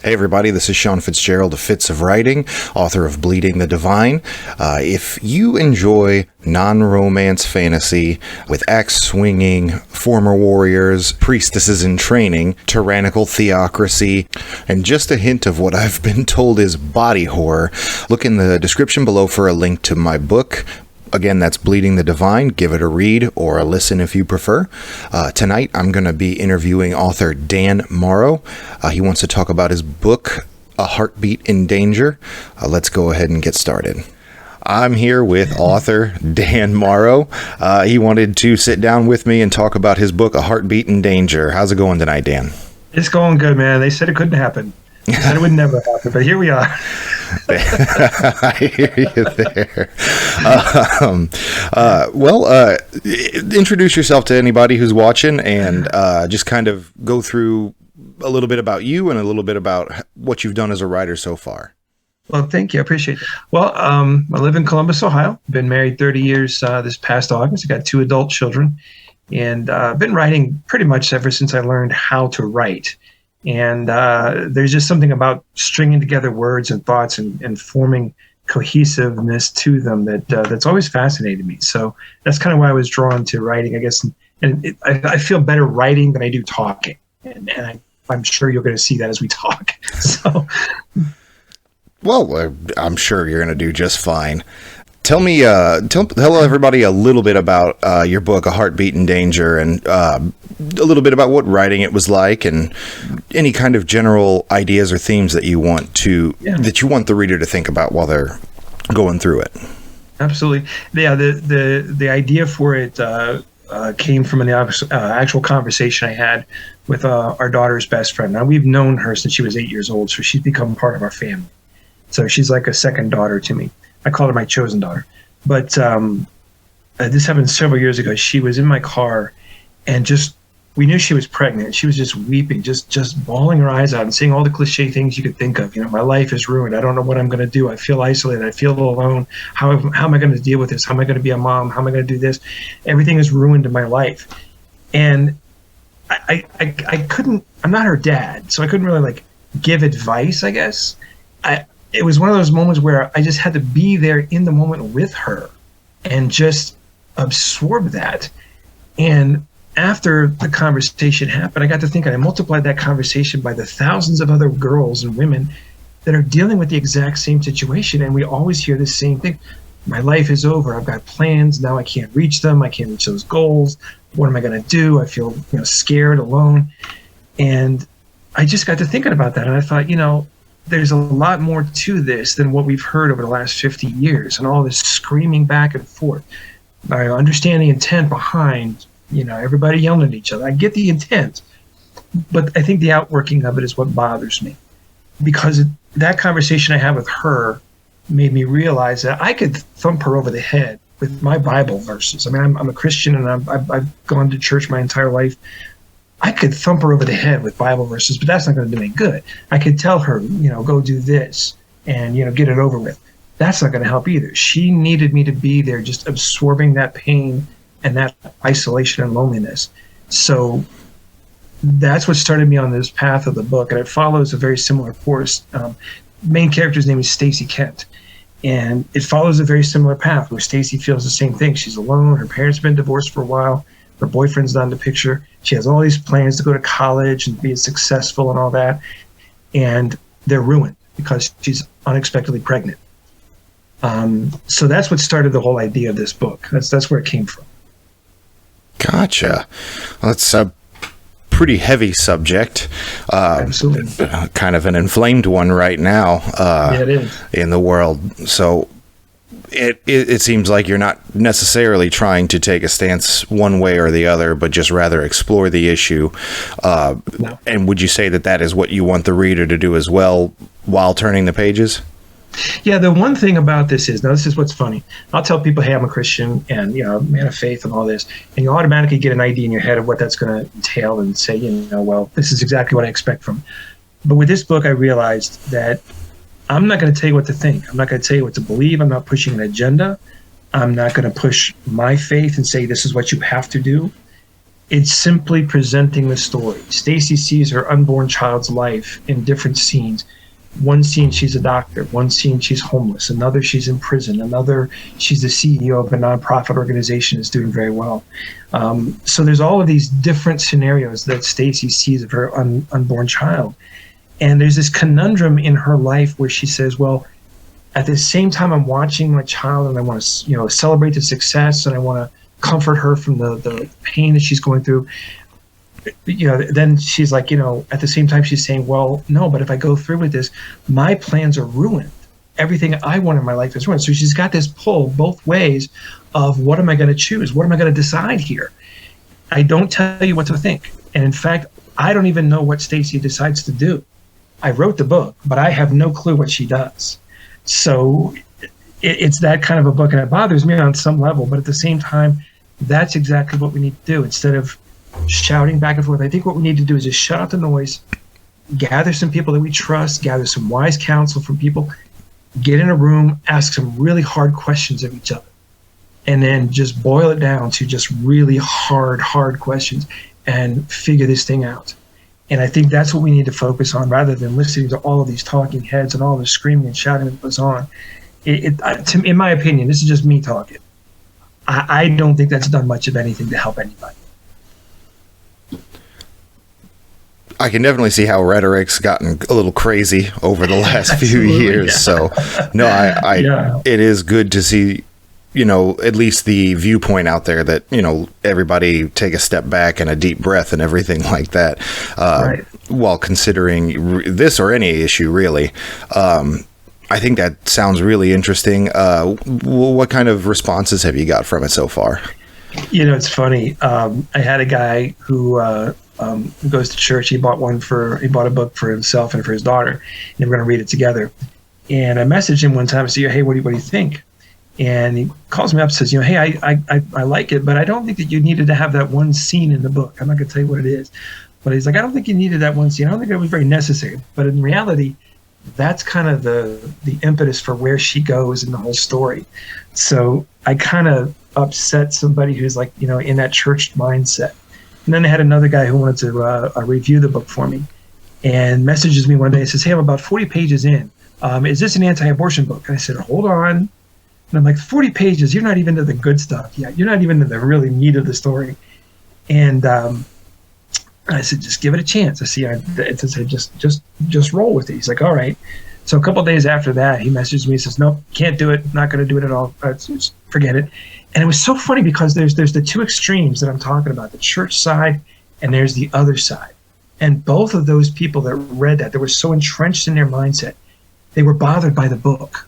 Hey everybody, this is Sean Fitzgerald of Fits of Writing, author of Bleeding the Divine. If you enjoy non-romance fantasy with axe-swinging former warriors, priestesses in training, tyrannical theocracy, and just a hint of what I've been told is body horror, look in the description below for a link to my book. Again, that's Bleeding the Divine. Give it a read or a listen if you prefer. Tonight, I'm going to be interviewing author Dan Morrow. He wants to talk about his book, A Heartbeat in Danger. Let's go ahead and get started. I'm here with author Dan Morrow. He wanted to sit down with me and talk about his book, A Heartbeat in Danger. How's it going tonight, Dan? It's going good, man. They said it couldn't happen. They said it would never happen, but here we are. I hear you there. Introduce yourself to anybody who's watching and just kind of go through a little bit about you and a little bit about what you've done as a writer so far. Well, thank you. I appreciate it. Well, I live in Columbus, Ohio. Been married 30 years this past August. I got 2 adult children, and I've been writing pretty much ever since I learned how to write. And there's just something about stringing together words and thoughts and forming cohesiveness to them that's always fascinated me. So that's kind of why I was drawn to writing, I guess. And I feel better writing than I do talking. And I'm sure you're going to see that as we talk. So, well, I'm sure you're going to do just fine. Tell me, tell everybody a little bit about your book, A Heartbeat in Danger, and a little bit about what writing it was like, and any kind of general ideas or themes that you want the reader to think about while they're going through it. Absolutely, yeah. The idea for it came from an actual conversation I had with our daughter's best friend. Now, we've known her since she was 8 years old, so she's become part of our family. So she's like a second daughter to me. I call her my chosen daughter. But this happened several years ago. She was in my car, and we knew she was pregnant. She was just weeping, just bawling her eyes out and saying all the cliche things you could think of. You know, my life is ruined. I don't know what I'm going to do. I feel isolated. I feel alone. How am I going to deal with this? How am I going to be a mom? How am I going to do this? Everything is ruined in my life. And I couldn't, I'm not her dad, so I couldn't really give advice, I guess. It was one of those moments where I just had to be there in the moment with her and just absorb that. And after the conversation happened, I got to thinking, I multiplied that conversation by the thousands of other girls and women that are dealing with the exact same situation. And we always hear the same thing. My life is over. I've got plans. Now I can't reach them. I can't reach those goals. What am I going to do? I feel scared, alone. And I just got to thinking about that. And I thought, there's a lot more to this than what we've heard over the last 50 years and all this screaming back and forth. I understand the intent behind, everybody yelling at each other. I get the intent, but I think the outworking of it is what bothers me, because that conversation I had with her made me realize that I could thump her over the head with my Bible verses. I mean, I'm a Christian, and I've gone to church my entire life. I could thump her over the head with Bible verses, but that's not going to do any good. I could tell her, go do this and, get it over with. That's not going to help either. She needed me to be there, just absorbing that pain and that isolation and loneliness. So that's what started me on this path of the book. And it follows a very similar course. Main character's name is Stacy Kent. And it follows a very similar path where Stacy feels the same thing. She's alone. Her parents have been divorced for a while. Her boyfriend's not in the picture. She has all these plans to go to college and be successful and all that. And they're ruined because she's unexpectedly pregnant. So that's what started the whole idea of this book. That's where it came from. Gotcha. Well, that's a pretty heavy subject. Absolutely. Kind of an inflamed one right now it is. In the world. So it seems like you're not necessarily trying to take a stance one way or the other, but just rather explore the issue. No. And would you say that is what you want the reader to do as well while turning the pages? Yeah, the one thing about this is, now this is what's funny. I'll tell people, hey, I'm a Christian and, man of faith and all this. And you automatically get an idea in your head of what that's going to entail and say, well, this is exactly what I expect from. But with this book, I realized that I'm not going to tell you what to think. I'm not going to tell you what to believe. I'm not pushing an agenda. I'm not going to push my faith and say this is what you have to do. It's simply presenting the story. Stacy sees her unborn child's life in different scenes. One scene, she's a doctor. One scene, she's homeless. Another, she's in prison. Another, she's the CEO of a nonprofit organization that's doing very well. So there's all of these different scenarios that Stacy sees of her unborn child. And there's this conundrum in her life where she says, well, at the same time I'm watching my child and I want to, celebrate the success and I want to comfort her from the pain that she's going through. Then she's like, at the same time she's saying, well, no, but if I go through with this, my plans are ruined. Everything I want in my life is ruined. So she's got this pull both ways of what am I going to choose? What am I going to decide here? I don't tell you what to think. And in fact, I don't even know what Stacy decides to do. I wrote the book, but I have no clue what she does. So it's that kind of a book, and it bothers me on some level, but at the same time, that's exactly what we need to do. Instead of shouting back and forth, I think what we need to do is just shut out the noise, gather some people that we trust, gather some wise counsel from people, get in a room, ask some really hard questions of each other, and then just boil it down to just really hard questions and figure this thing out. And I think that's what we need to focus on rather than listening to all of these talking heads and all the screaming and shouting that goes on. In my opinion, this is just me talking. I don't think that's done much of anything to help anybody. I can definitely see how rhetoric's gotten a little crazy over the last few years. Yeah. So, no, it is good to see, at least the viewpoint out there that, everybody take a step back and a deep breath and everything like that, right, while considering this or any issue, really. I think that sounds really interesting. What kind of responses have you got from it so far? It's funny. I had a guy who goes to church. He bought a book for himself and for his daughter, and they were going to read it together. And I messaged him one time and said, hey, what do you think? And he calls me up and says, hey, I like it, but I don't think that you needed to have that one scene in the book. I'm not going to tell you what it is. But he's like, I don't think you needed that one scene. I don't think it was very necessary. But in reality, that's kind of the impetus for where she goes in the whole story. So I kind of upset somebody who's like, in that church mindset. And then I had another guy who wanted to review the book for me and messages me one day and says, hey, I'm about 40 pages in. Is this an anti-abortion book? And I said, hold on. And I'm like, 40 pages, you're not even into the good stuff yet. You're not even into the really meat of the story. And I said, just give it a chance. It said, just roll with it. He's like, all right. So a couple of days after that, he messaged me. He says, nope, can't do it. Not going to do it at all. Just forget it. And it was so funny because there's the two extremes that I'm talking about, the church side and there's the other side. And both of those people that read that were so entrenched in their mindset, they were bothered by the book.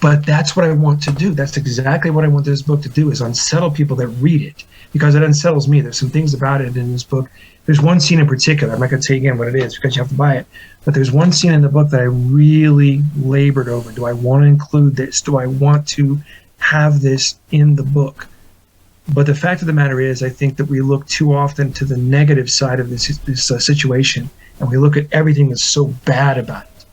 But that's what I want to do. That's exactly what I want this book to do, is unsettle people that read it, because it unsettles me. There's some things about it in this book. There's one scene in particular. I'm not going to tell you again what it is because you have to buy it. But there's one scene in the book that I really labored over. Do I want to include this? Do I want to have this in the book? But the fact of the matter is, I think that we look too often to the negative side of this situation, and we look at everything that's so bad about it.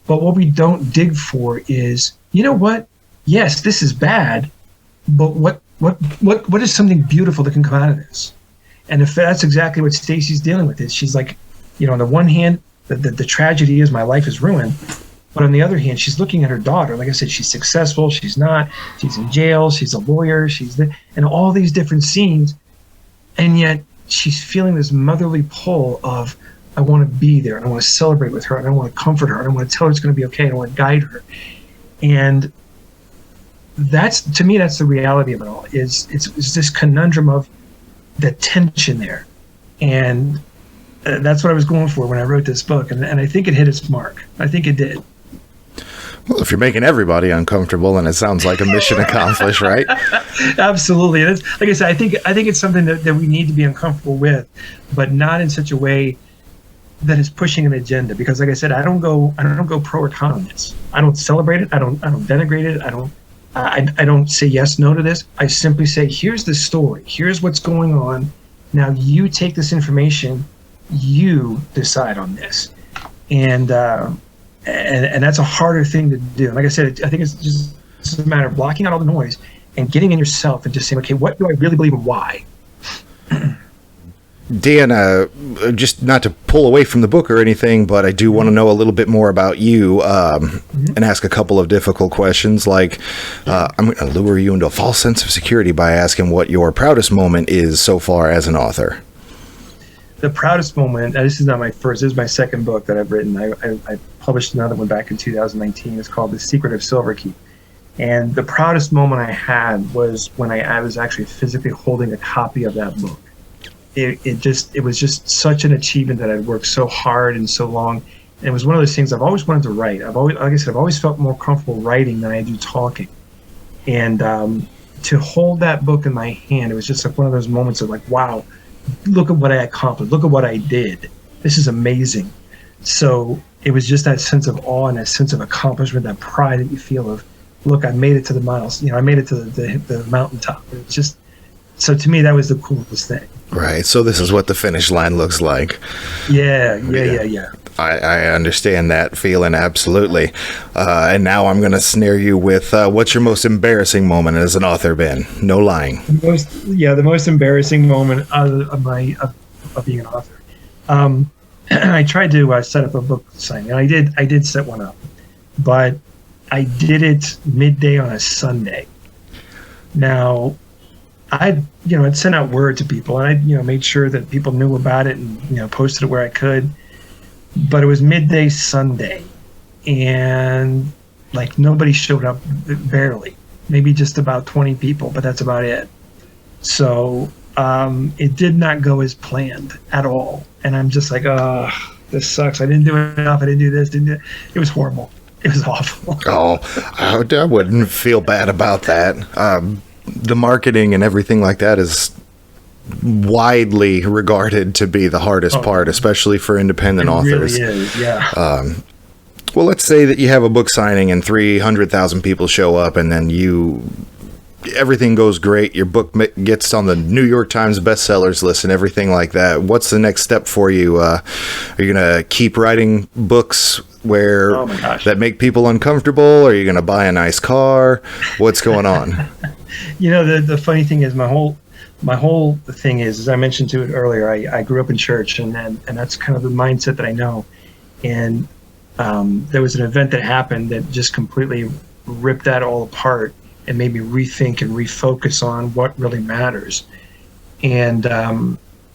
But what we don't dig for is, you know what? Yes, this is bad, but what is something beautiful that can come out of this? And if that's exactly what Stacy's dealing with, is she's like, on the one hand, the tragedy is my life is ruined, but on the other hand, she's looking at her daughter. Like I said, she's successful, she's not, she's in jail, she's a lawyer, and all these different scenes, and yet she's feeling this motherly pull of, I want to be there, and I want to celebrate with her, and I want to comfort her, and I want to tell her it's going to be okay, and I want to guide her. And to me, that's the reality of it all. It's this conundrum of the tension there, and that's what I was going for when I wrote this book, and I think it hit its mark. I think it did. Well, if you're making everybody uncomfortable, then it sounds like a mission accomplished, right? Absolutely. And like I said, I think it's something that we need to be uncomfortable with, but not in such a way that is pushing an agenda. Because like I said, I don't go pro or con on this. I don't celebrate it. I don't denigrate it. I don't say yes, no to this. I simply say, here's the story. Here's what's going on. Now you take this information, you decide on this. And that's a harder thing to do. And like I said, I think it's a matter of blocking out all the noise and getting in yourself and just saying, okay, what do I really believe and why? Dan, just not to pull away from the book or anything, but I do want to know a little bit more about you and ask a couple of difficult questions. Like, I'm going to lure you into a false sense of security by asking what your proudest moment is so far as an author. The proudest moment, this is not my first, this is my second book that I've written. I published another one back in 2019. It's called The Secret of Silver Key. And the proudest moment I had was when I was actually physically holding a copy of that book. It was just such an achievement that I'd worked so hard and so long. And it was one of those things I've always wanted to write. Like I said, I've always felt more comfortable writing than I do talking. And to hold that book in my hand, it was just like one of those moments of like, wow, look at what I accomplished. Look at what I did. This is amazing. So it was just that sense of awe and that sense of accomplishment, that pride that you feel of, look, I made it to the miles. I made it to the mountaintop. It's just, so to me, that was the coolest thing. Right. So this is what the finish line looks like. Yeah. I understand that feeling, absolutely. And now I'm going to snare you with what's your most embarrassing moment as an author been? No lying. The most embarrassing moment of being an author. I tried to set up a book signing, and I did set one up, but I did it midday on a Sunday. Now, I'd sent out word to people, and I made sure that people knew about it and posted it where I could. But it was midday Sunday, and like nobody showed up, barely, maybe just about 20 people, but that's about it. So it did not go as planned at all, and I'm just like, oh, this sucks. I didn't do enough. I didn't do this. It was horrible. It was awful. Oh, I wouldn't feel bad about that. The marketing and everything like that is widely regarded to be the hardest part, especially for independent authors. It really is, yeah. Well, let's say that you have a book signing and 300,000 people show up, and then everything goes great. Your book gets on the New York Times bestsellers list and everything like that. What's the next step for you? Are you going to keep writing books that make people uncomfortable? Are you going to buy a nice car? What's going on? The funny thing is my whole thing is, as I mentioned to it earlier, I grew up in church, and that's kind of the mindset that I know. And there was an event that happened that just completely ripped that all apart and made me rethink and refocus on what really matters. And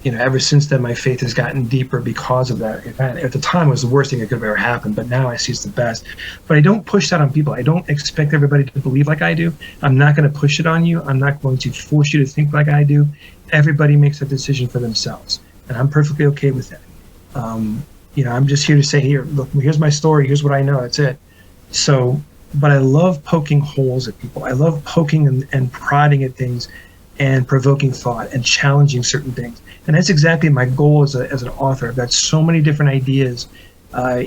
ever since then, my faith has gotten deeper because of that event. At the time, it was the worst thing that could have ever happened, but now I see it's the best. But I don't push that on people. I don't expect everybody to believe like I do. I'm not going to push it on you. I'm not going to force you to think like I do. Everybody makes a decision for themselves, and I'm perfectly okay with that. I'm just here to say, here, look, here's my story. Here's what I know. That's it. So, but I love poking holes at people. I love poking and prodding at things and provoking thought and challenging certain things. And that's exactly my goal as an author. I've got so many different ideas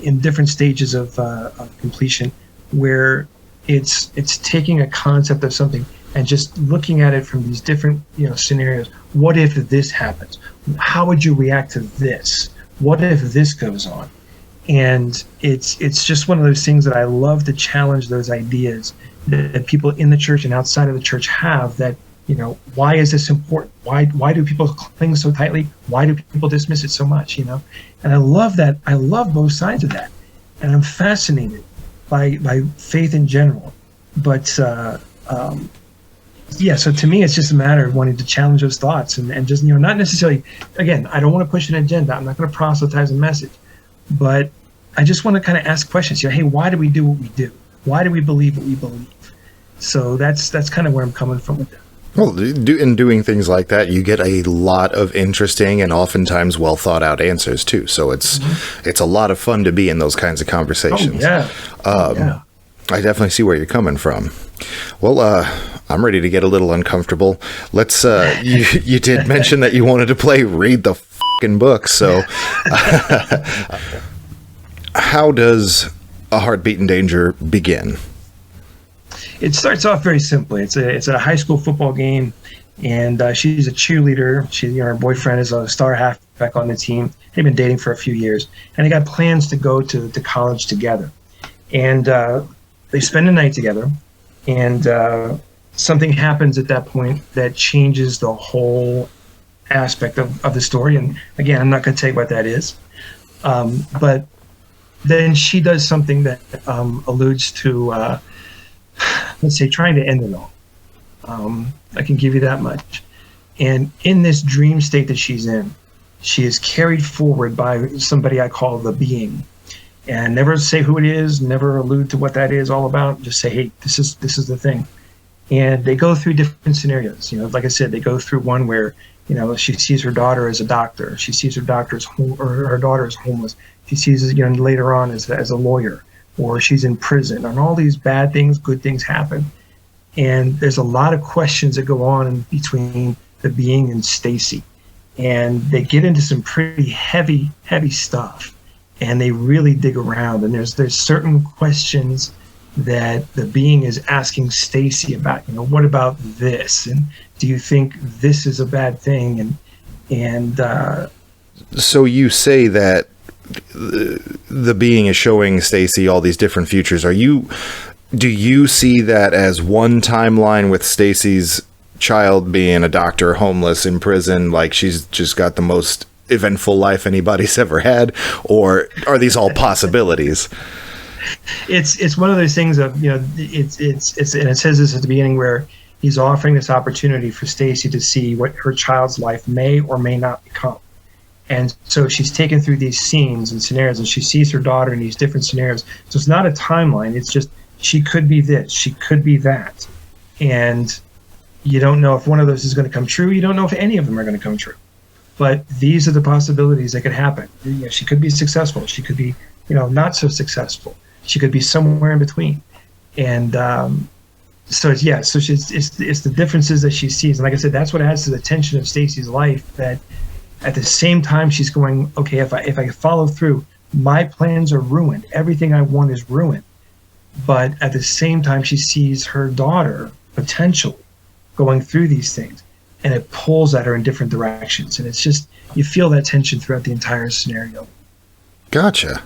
in different stages of completion, where it's taking a concept of something and just looking at it from these different scenarios. What if this happens? How would you react to this? What if this goes on? And it's just one of those things that I love to challenge those ideas that people in the church and outside of the church have, that why is this important? Why do people cling so tightly? Why do people dismiss it so much? And I love that. I love both sides of that, and I'm fascinated by faith in general. But so to me, it's just a matter of wanting to challenge those thoughts and just not necessarily. Again, I don't want to push an agenda. I'm not going to proselytize a message, but I just want to kind of ask questions. Hey, why do we do what we do? Why do we believe what we believe? So that's kind of where I'm coming from with that. Well, in doing things like that, you get a lot of interesting and oftentimes well thought out answers too. So it's a lot of fun to be in those kinds of conversations. Oh, yeah. I definitely see where you're coming from. Well, I'm ready to get a little uncomfortable. Let's. You did mention that you wanted to read the fucking book. So, how does A Heartbeat in Danger begin? It starts off very simply. It's a high school football game, and she's a cheerleader. Her boyfriend is a star halfback on the team. They've been dating for a few years, and they got plans to go to college together. And they spend the night together, and something happens at that point that changes the whole aspect of the story. And again, I'm not going to tell you what that is. But then she does something that alludes to, let's say, trying to end it all. I can give you that much. And in this dream state that she's in, she is carried forward by somebody I call the being. And never say who it is, never allude to what that is all about. Just say, hey, this is the thing. And they go through different scenarios. Like I said, they go through one where, she sees her daughter as a doctor. She sees her daughter as homeless. She sees, later on as a lawyer, or she's in prison, and all these bad things, good things happen. And there's a lot of questions that go on in between the being and Stacy. And they get into some pretty heavy stuff. And they really dig around. And there's certain questions that the being is asking Stacy about. What about this? And do you think this is a bad thing? And so you say that the being is showing Stacy all these different futures. Do you see that as one timeline with Stacy's child being a doctor, homeless, in prison, like she's just got the most eventful life anybody's ever had, or are these all possibilities? It's one of those things of, it's and it says this at the beginning, where he's offering this opportunity for Stacy to see what her child's life may or may not become. And so she's taken through these scenes and scenarios, and she sees her daughter in these different scenarios. So it's not a timeline. It's just, she could be this, she could be that. And you don't know if one of those is going to come true. You don't know if any of them are going to come true. But these are the possibilities that could happen. She could be successful. She could be, not so successful. She could be somewhere in between. And so it's the differences that she sees. And like I said, that's what adds to the tension of Stacy's life, that at the same time she's going, okay, if I follow through, my plans are ruined. Everything I want is ruined. But at the same time, she sees her daughter potentially going through these things, and it pulls at her in different directions. And it's just, you feel that tension throughout the entire scenario. Gotcha.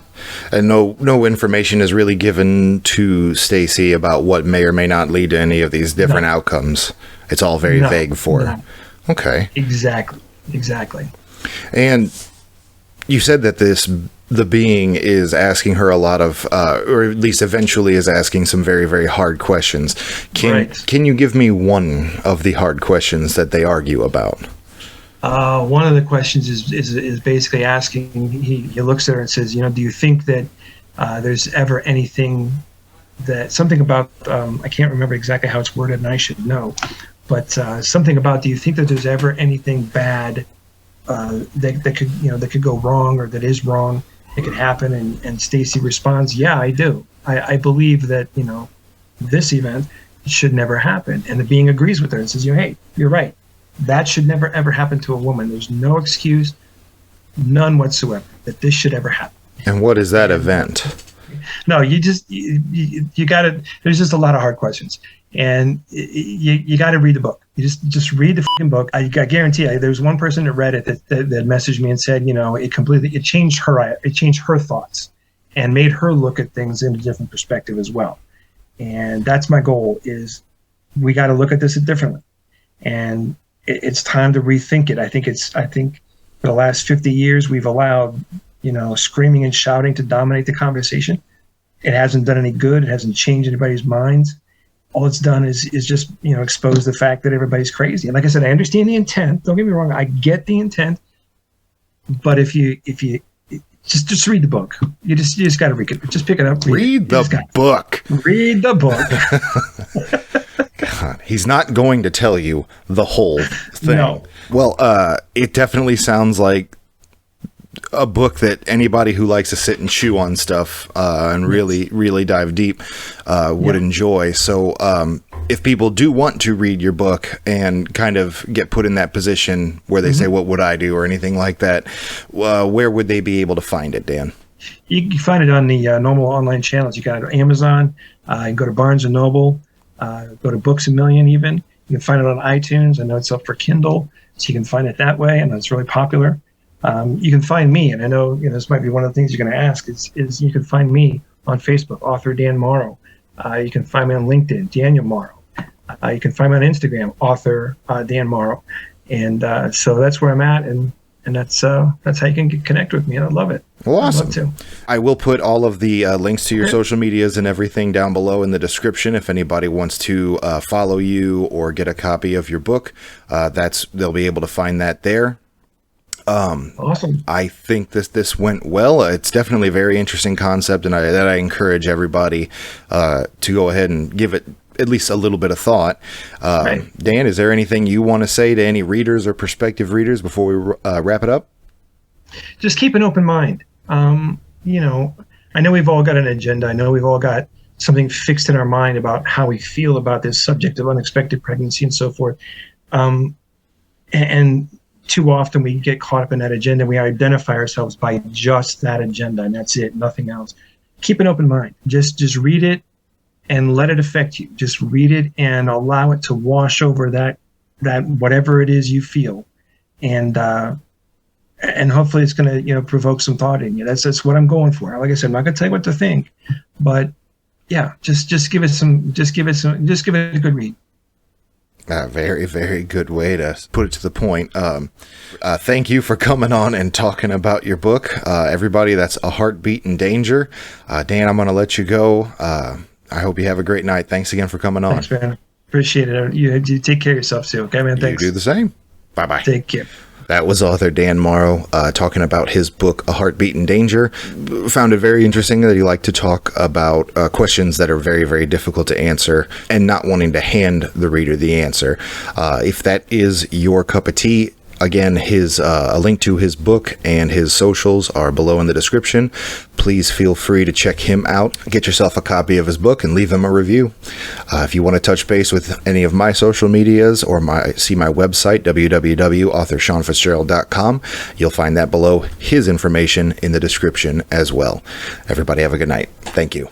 And no information is really given to Stacy about what may or may not lead to any of these different outcomes. It's all very vague for her. Okay. Exactly. And you said that the being is asking her a lot of, or at least eventually is asking some very, very hard questions. Can you give me one of the hard questions that they argue about? One of the questions is basically asking, he looks at her and says, do you think that there's ever anything something about, I can't remember exactly how it's worded, and I should know, but something about, do you think that there's ever anything bad that could go wrong, or that is wrong, that could happen? And Stacy responds, yeah, I do. I believe that, this event should never happen. And the being agrees with her and says, hey, you're right. That should never, ever happen to a woman. There's no excuse, none whatsoever, that this should ever happen. And what is that event? No, you got to, there's just a lot of hard questions. And you got to read the book. You just read the fucking book. I guarantee you, there was one person that read it that messaged me and said, it changed her thoughts and made her look at things in a different perspective as well. And that's my goal, is we got to look at this differently. And it's time to rethink it. I think for the last 50 years, we've allowed, screaming and shouting to dominate the conversation. It hasn't done any good. It hasn't changed anybody's minds. All it's done is just, expose the fact that everybody's crazy. And like I said, I understand the intent. Don't get me wrong. I get the intent. But if you just read the book, you just got to read it. Just pick it up. Read the book. Read the book. God, he's not going to tell you the whole thing. No. Well, it definitely sounds like a book that anybody who likes to sit and chew on stuff and really, really dive deep would enjoy. So if people do want to read your book and kind of get put in that position where they say, what would I do, or anything like that, where would they be able to find it, Dan? You can find it on the normal online channels. You got Amazon, you can go to Barnes & Noble, go to Books A Million even. You can find it on iTunes. I know it's up for Kindle, so you can find it that way, and it's really popular. You can find me, and I know this might be one of the things you're going to ask, is you can find me on Facebook, author Dan Morrow. You can find me on LinkedIn, Daniel Morrow. You can find me on Instagram, author Dan Morrow. And so that's where I'm at, and that's how you can connect with me. And I love it. Well, awesome. I'd love to. I will put all of the links to your social medias and everything down below in the description. If anybody wants to follow you or get a copy of your book, they'll be able to find that there. Awesome. I think this went well. It's definitely a very interesting concept, and I encourage everybody to go ahead and give it at least a little bit of thought. Right. Dan, is there anything you want to say to any readers or prospective readers before we wrap it up? Just keep an open mind. You know, I know we've all got an agenda. I know we've all got something fixed in our mind about how we feel about this subject of unexpected pregnancy and so forth. And too often we get caught up in that agenda. We identify ourselves by just that agenda, and that's it, nothing else. Keep an open mind. Just read it and let it affect you. Just read it and allow it to wash over that whatever it is you feel, and hopefully it's going to provoke some thought in you. That's what I'm going for. Like I said, I'm not going to tell you what to think, but yeah, just give it a good read. Very, very good way to put it to the point. Thank you for coming on and talking about your book. Everybody, that's A Heartbeat in Danger. Dan, I'm going to let you go. I hope you have a great night. Thanks again for coming on. Thanks, man. Appreciate it. You take care of yourself too. Okay, man. Thanks. You do the same. Bye-bye. Take care. That was author Dan Morrow talking about his book, A Heartbeat in Danger. Found it very interesting that he liked to talk about questions that are very, very difficult to answer and not wanting to hand the reader the answer. If that is your cup of tea, again, a link to his book and his socials are below in the description. Please feel free to check him out. Get yourself a copy of his book and leave him a review. If you want to touch base with any of my social medias or see my website, www.authorseanfitzgerald.com, you'll find that below his information in the description as well. Everybody have a good night. Thank you.